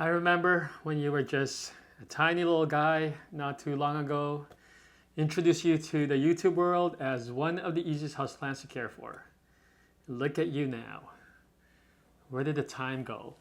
I remember when you were just a tiny little guy not too long ago, introduced you to the YouTube world as one of the easiest houseplants to care for. Look at you now. Where did the time go?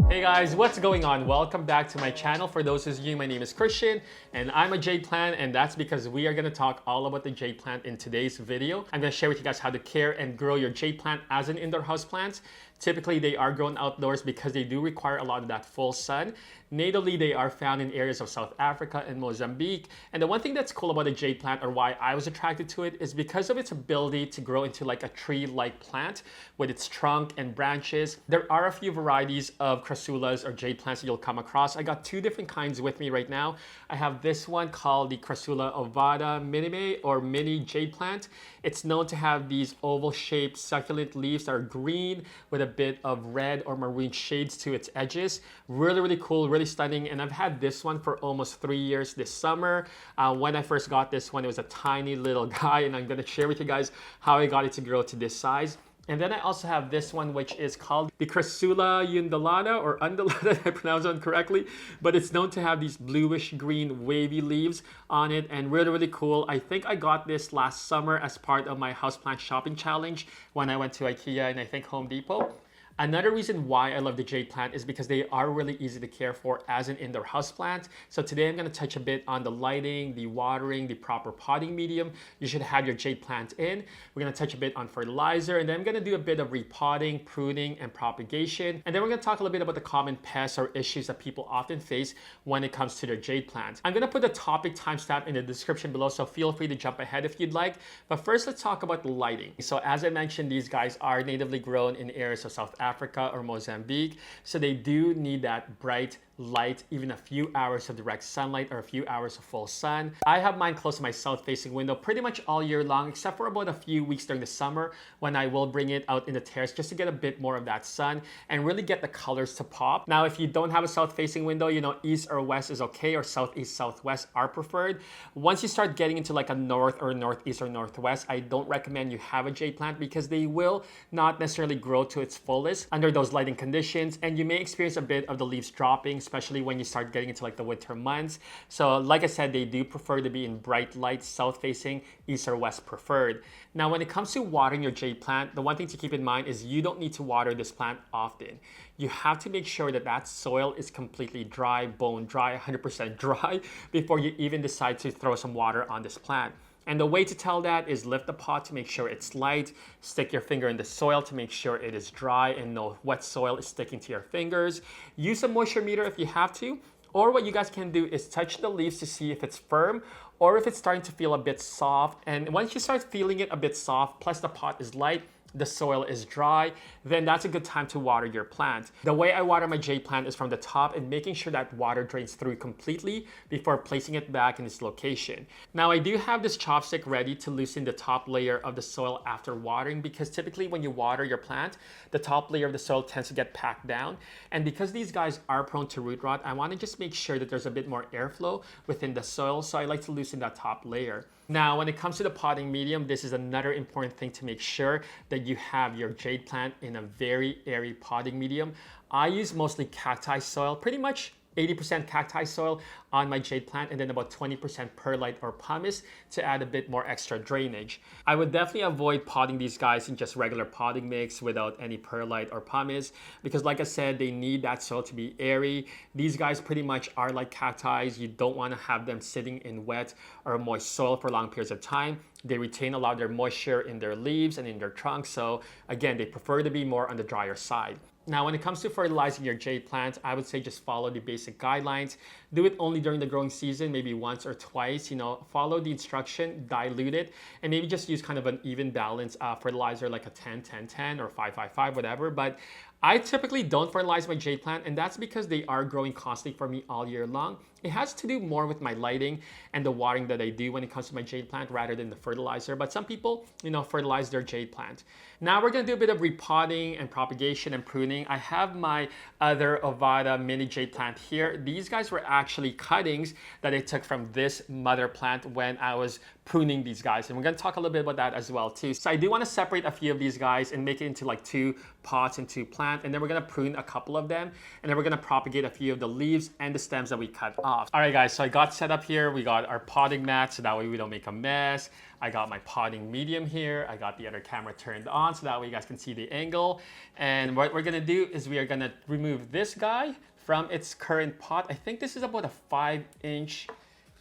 Hey guys, what's going on? Welcome back to my channel. For those of you, my name is Christian and I'm a Jade Plant, and that's because we are going to talk all about the Jade Plant in today's video. I'm going to share with you guys how to care and grow your Jade Plant as an indoor house plant. Typically, they are grown outdoors because they do require a lot of that full sun. Natively, they are found in areas of South Africa and Mozambique. And the one thing that's cool about a Jade Plant, or why I was attracted to it, is because of its ability to grow into like a tree-like plant with its trunk and branches. There are a few varieties of Crasulas or Jade Plants that you'll come across. I got two different kinds with me right now. I have this one called the Crasula ovata minime or mini Jade Plant. It's known to have these oval-shaped succulent leaves that are green with a bit of red or maroon shades to its edges. Really cool, really stunning. And I've had this one for almost 3 years this summer. When I first got this one, it was a tiny little guy, and I'm gonna share with you guys how I got it to grow to this size. And then I also have this one, which is called the Crasula undulata or undulata, if I pronounce it correctly. But it's known to have these bluish green wavy leaves on it, and really cool. I think I got this last summer as part of my houseplant shopping challenge when I went to IKEA and I think Home Depot. Another reason why I love the Jade Plant is because they are really easy to care for as an indoor houseplant. So today I'm going to touch a bit on the lighting, the watering, the proper potting medium you should have your Jade Plant in. We're going to touch a bit on fertilizer, and then I'm going to do a bit of repotting, pruning, and propagation. And then we're going to talk a little bit about the common pests or issues that people often face when it comes to their Jade Plant. I'm going to put the topic timestamp in the description below, so feel free to jump ahead if you'd like. But first, let's talk about the lighting. So as I mentioned, these guys are natively grown in areas of South Africa or Mozambique, so they do need that bright light, even a few hours of direct sunlight or a few hours of full sun. I have mine close to my south-facing window pretty much all year long, except for about a few weeks during the summer when I will bring it out in the terrace just to get a bit more of that sun and really get the colors to pop. Now, if you don't have a south-facing window, you know, east or west is okay, or southeast, southwest are preferred. Once you start getting into like a north or northeast or northwest, I don't recommend you have a Jade Plant because they will not necessarily grow to its fullest under those lighting conditions, and you may experience a bit of the leaves dropping, especially when you start getting into like the winter months. So like I said, they do prefer to be in bright light, south facing, east or west preferred. Now, when it comes to watering your Jade Plant, the one thing to keep in mind is you don't need to water this plant often. You have to make sure that that soil is completely dry, bone dry, 100% dry before you even decide to throw some water on this plant. And the way to tell that is lift the pot to make sure it's light, stick your finger in the soil to make sure it is dry and no wet soil is sticking to your fingers. Use a moisture meter if you have to, or what you guys can do is touch the leaves to see if it's firm or if it's starting to feel a bit soft. And once you start feeling it a bit soft, plus the pot is light, the soil is dry, then that's a good time to water your plant. The way I water my Jade Plant is from the top and making sure that water drains through completely before placing it back in its location. Now, I do have this chopstick ready to loosen the top layer of the soil after watering, because typically when you water your plant, the top layer of the soil tends to get packed down. And because these guys are prone to root rot, I want to just make sure that there's a bit more airflow within the soil, so I like to loosen that top layer. Now, when it comes to the potting medium, this is another important thing to make sure that you have your Jade Plant in a very airy potting medium. I use mostly cacti soil, pretty much 80% cacti soil on my Jade Plant, and then about 20% perlite or pumice to add a bit more extra drainage. I would definitely avoid potting these guys in just regular potting mix without any perlite or pumice, because like I said, they need that soil to be airy. These guys pretty much are like cacti. You don't want to have them sitting in wet or moist soil for long periods of time. They retain a lot of their moisture in their leaves and in their trunks, so again, they prefer to be more on the drier side. Now, when it comes to fertilizing your Jade Plant, I would say just follow the basic guidelines. Do it only during the growing season, maybe once or twice. You know, follow the instruction, dilute it, and maybe just use kind of an even balance fertilizer like a 10-10-10 or 5-5-5, whatever. But I typically don't fertilize my Jade Plant, and that's because they are growing constantly for me all year long. It has to do more with my lighting and the watering that I do when it comes to my Jade Plant rather than the fertilizer. But some people, you know, fertilize their Jade Plant. Now we're gonna do a bit of repotting and propagation and pruning. I have my other ovata mini Jade Plant here. These guys were actually cuttings that I took from this mother plant when I was pruning these guys, and we're going to talk a little bit about that as well too. So I do want to separate a few of these guys and make it into like 2 pots and 2 plants, and then we're going to prune a couple of them, and then we're going to propagate a few of the leaves and the stems that we cut off. All right guys, so I got set up here. We got our potting mat so that way we don't make a mess. I got my potting medium here. I got the other camera turned on so that way you guys can see the angle. And what we're going to do is we are going to remove this guy from its current pot. I think this is about a 5-inch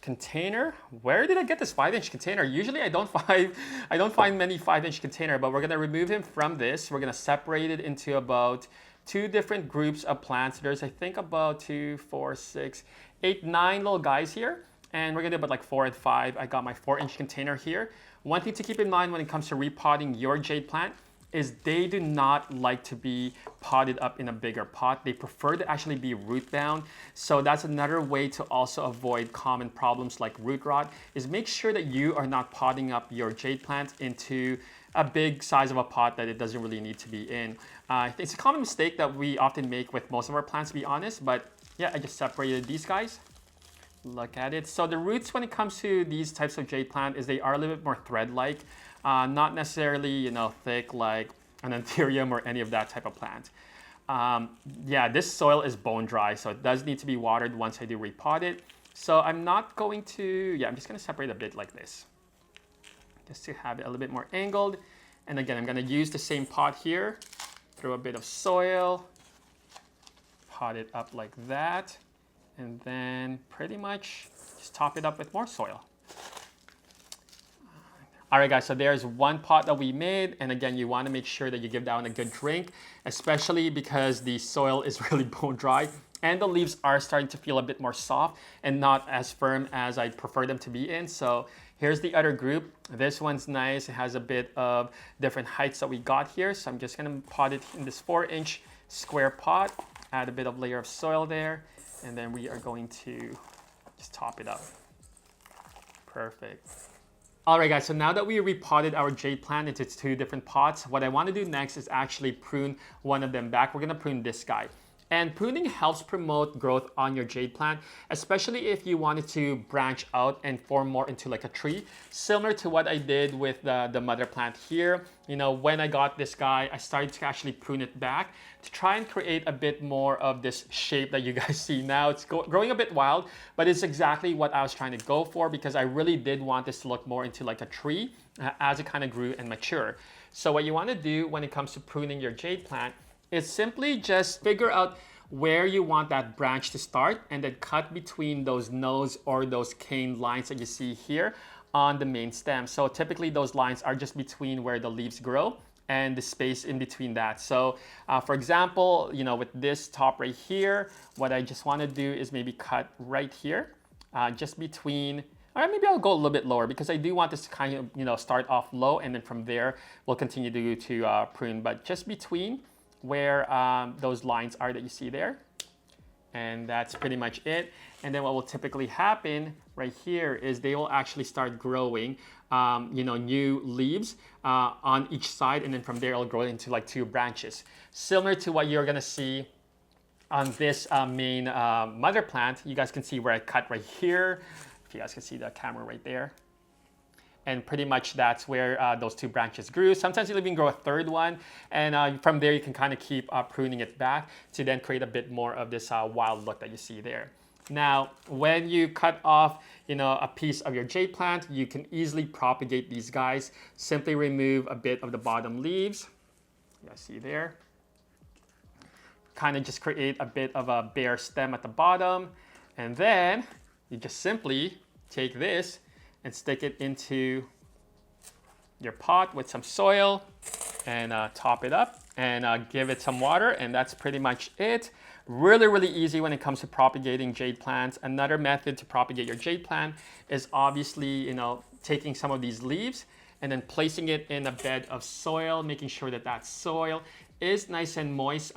container. Where did I get this 5-inch container? Usually I don't find many 5-inch container, but we're gonna remove him from this. We're gonna separate it into about 2 different groups of plants. There's I think about 2, 4, 6, 8, 9 little guys here, and we're gonna do about like 4 and 5. I got my 4-inch container here. One thing to keep in mind when it comes to repotting your jade plant is they do not like to be potted up in a bigger pot. They prefer to actually be root bound. So that's another way to also avoid common problems like root rot, is make sure that you are not potting up your jade plant into a big size of a pot that it doesn't really need to be in. It's a common mistake that we often make with most of our plants, to be honest, but yeah, I just separated these guys. Look at it. So the roots when it comes to these types of jade plant is they are a little bit more thread-like. Not necessarily, you know, thick like an anthurium or any of that type of plant. Yeah, this soil is bone dry, so it does need to be watered once I do repot it. So I'm not going to, yeah, I'm just going to separate a bit like this, just to have it a little bit more angled. And again, I'm going to use the same pot here, throw a bit of soil, pot it up like that, and then pretty much just top it up with more soil. All right guys, so there's 1 pot that we made, and again, you want to make sure that you give that one a good drink, especially because the soil is really bone dry and the leaves are starting to feel a bit more soft and not as firm as I prefer them to be in. So here's the other group. This one's nice. It has a bit of different heights that we got here. So I'm just going to pot it in this 4-inch square pot, add a bit of layer of soil there, and then we are going to just top it up. Perfect. All right guys, so now that we repotted our jade plant into 2 different pots, what I want to do next is actually prune one of them back. We're going to prune this guy. And pruning helps promote growth on your jade plant, especially if you wanted to branch out and form more into like a tree, similar to what I did with the mother plant here. You know, when I got this guy, I started to actually prune it back to try and create a bit more of this shape that you guys see now. It's growing a bit wild, but it's exactly what I was trying to go for, because I really did want this to look more into like a tree as it kind of grew and matured. So what you want to do when it comes to pruning your jade plant is simply just figure out where you want that branch to start and then cut between those nose or those cane lines that you see here on the main stem. So typically those lines are just between where the leaves grow and the space in between that. So for example, you know, with this top right here, what I just want to do is maybe cut right here, just between, or maybe I'll go a little bit lower because I do want this to kind of, you know, start off low, and then from there we'll continue to prune, but just between where those lines are that you see there. And that's pretty much it. And then what will typically happen right here is they will actually start growing, you know, new leaves on each side. And then from there, it'll grow into like 2 branches. Similar to what you're gonna see on this main mother plant. You guys can see where I cut right here. If you guys can see the camera right there. And pretty much that's where those 2 branches grew. Sometimes you'll even grow a 3rd one. And from there, you can kind of keep pruning it back to then create a bit more of this wild look that you see there. Now, when you cut off, you know, a piece of your jade plant, you can easily propagate these guys. Simply remove a bit of the bottom leaves. You guys see there. Kind of just create a bit of a bare stem at the bottom. And then you just simply take this and stick it into your pot with some soil and top it up and give it some water, and that's pretty much it. Really, really easy when it comes to propagating jade plants. Another method to propagate your jade plant is obviously, you know, taking some of these leaves and then placing it in a bed of soil, making sure that that soil is nice and moist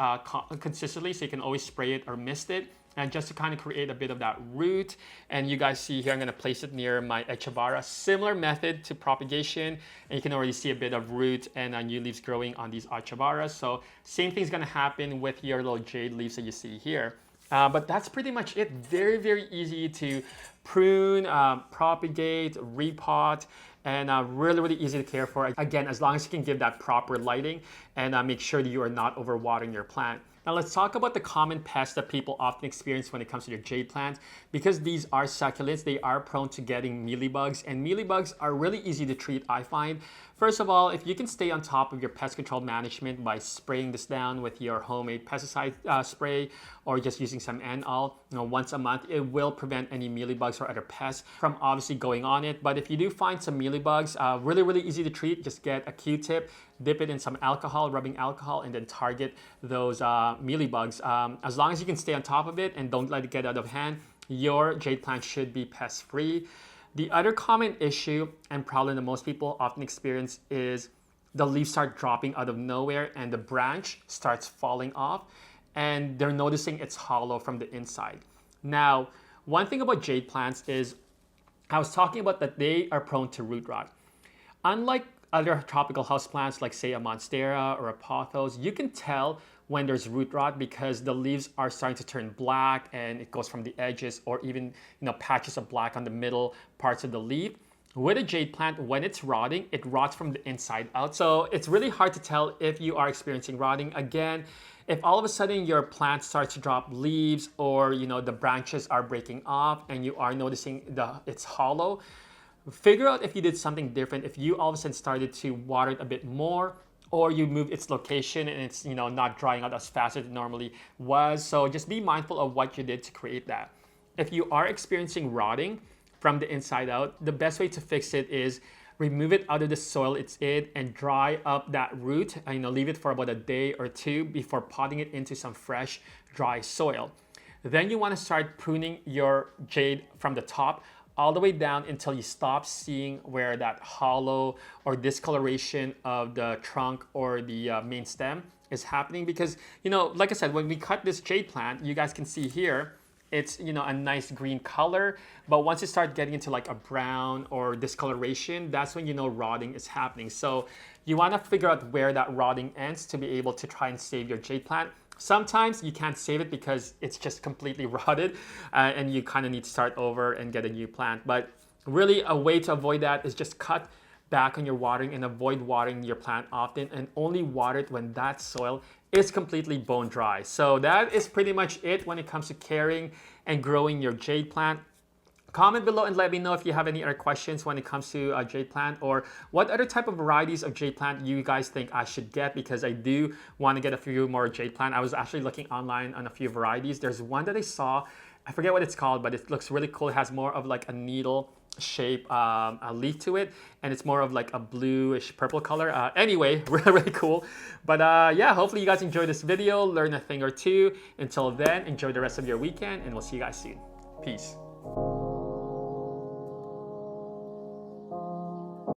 consistently, so you can always spray it or mist it. And just to kind of create a bit of that root. And you guys see here, I'm gonna place it near my echavara. Similar method to propagation. And you can already see a bit of root and new leaves growing on these echavaras. So same thing's gonna happen with your little jade leaves that you see here. But that's pretty much it. Very, very easy to Prune, Propagate, Repot, and really easy to care for. Again, as long as you can give that proper lighting and make sure that you are not overwatering your plant. Now let's talk about the common pests that people often experience when it comes to your jade plant. Because these are succulents, they are prone to getting mealybugs, and mealybugs are really easy to treat, I find. First of all, if you can stay on top of your pest control management by spraying this down with your homemade pesticide spray, or just using some N-All, once a month, it will prevent any mealybugs or other pests from obviously going on it. But if you do find some mealybugs, really easy to treat. Just get a Q-tip, dip it in some alcohol, rubbing alcohol, and then target those mealybugs. As long as you can stay on top of it and don't let it get out of hand, your jade plant should be pest-free. The other common issue and problem that most people often experience is the leaves start dropping out of nowhere and the branch starts falling off, and they're noticing it's hollow from the inside. Now, one thing about jade plants is I was talking about that they are prone to root rot. Unlike other tropical houseplants like say a monstera or a pothos, you can tell when there's root rot because the leaves are starting to turn black and it goes from the edges, or even patches of black on the middle parts of the leaf. With a jade plant, when it's rotting, it rots from the inside out. So it's really hard to tell if you are experiencing rotting. Again, if all of a sudden your plant starts to drop leaves, or the branches are breaking off and you are noticing it's hollow, figure out if you did something different. If you all of a sudden started to water it a bit more, or you moved its location and it's not drying out as fast as it normally was. So just be mindful of what you did to create that. If you are experiencing rotting from the inside out, the best way to fix it is remove it out of the soil it's in and dry up that root, and leave it for about a day or two before potting it into some fresh dry soil. Then you want to start pruning your jade from the top all the way down until you stop seeing where that hollow or discoloration of the trunk or the main stem is happening. Because, like I said, when we cut this jade plant, you guys can see here, it's, a nice green color. But once you start getting into like a brown or discoloration, that's when rotting is happening. So you want to figure out where that rotting ends to be able to try and save your jade plant. Sometimes you can't save it because it's just completely rotted and you kind of need to start over and get a new plant. But really a way to avoid that is just cut back on your watering and avoid watering your plant often, and only water it when that soil is completely bone dry. So that is pretty much it when it comes to caring and growing your jade plant. Comment below and let me know if you have any other questions when it comes to jade plant, or what other type of varieties of jade plant you guys think I should get, because I do want to get a few more jade plant. I was actually looking online on a few varieties. There's one that I saw, I forget what it's called, but it looks really cool. It has more of like a needle shape a leaf to it, and it's more of like a bluish purple color. Anyway, really cool. But yeah, hopefully you guys enjoyed this video, learn a thing or two. Until then, enjoy the rest of your weekend, and we'll see you guys soon. Peace.